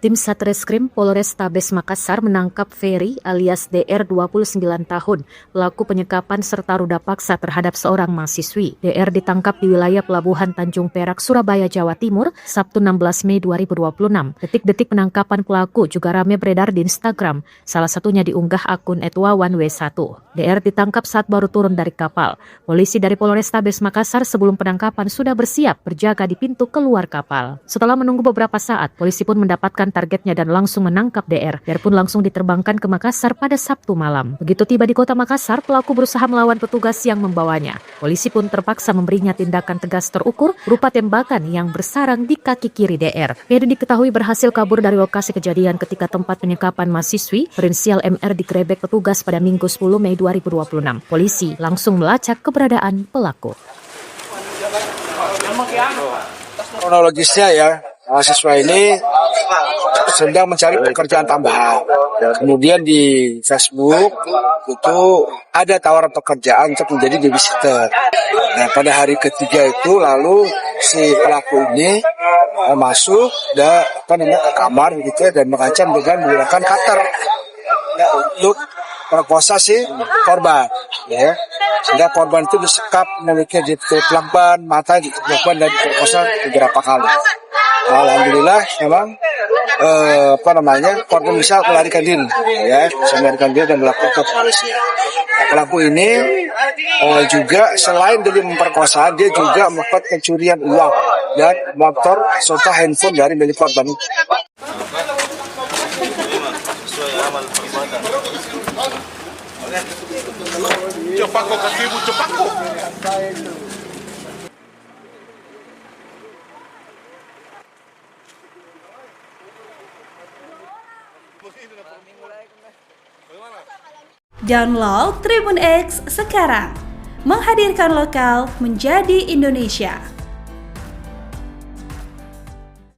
Tim Satreskrim Polrestabes Makassar menangkap Ferry alias DR 29 tahun, pelaku penyekapan serta ruda paksa terhadap seorang mahasiswi. DR ditangkap di wilayah Pelabuhan Tanjung Perak, Surabaya, Jawa Timur, Sabtu 16 Mei 2026. Detik-detik penangkapan pelaku juga ramai beredar di Instagram, salah satunya diunggah akun @wawanw1. DR ditangkap saat baru turun dari kapal. Polisi dari Polrestabes Makassar sebelum penangkapan sudah bersiap berjaga di pintu keluar kapal. Setelah menunggu beberapa saat, polisi pun mendapatkan targetnya dan langsung menangkap DR. DR pun langsung diterbangkan ke Makassar pada Sabtu malam. Begitu tiba di kota Makassar, pelaku berusaha melawan petugas yang membawanya. Polisi pun terpaksa memberinya tindakan tegas terukur berupa tembakan yang bersarang di kaki kiri DR. Ferry diketahui berhasil kabur dari lokasi kejadian ketika tempat penyekapan mahasiswi berinisial MR digerebek petugas pada Minggu 10 Mei 2026. Polisi langsung melacak keberadaan pelaku. Kronologisnya ya, mahasiswa ini sedang mencari pekerjaan tambahan. Kemudian di Facebook itu ada tawaran pekerjaan untuk menjadi babysitter. Nah, pada hari ketiga itu lalu si pelaku ini masuk ke kamar gitu ya, dan mengancam dengan menggunakan cutter untuk perkosa si korban, ya. Sehingga korban itu disekap, mulutnya ditutup ban, mata ditutup ban, dan diperkosa beberapa kali. Alhamdulillah memang korban bisa melarikan diri, ya, bisa melarikan diri dan melapor ke polisi. Pelaku ini juga selain dari memperkosa, dia juga melakukan pencurian uang dan motor serta handphone dari milik korban. Cepako kakimu, cepako. Download Tribun X sekarang, menghadirkan lokal menjadi Indonesia.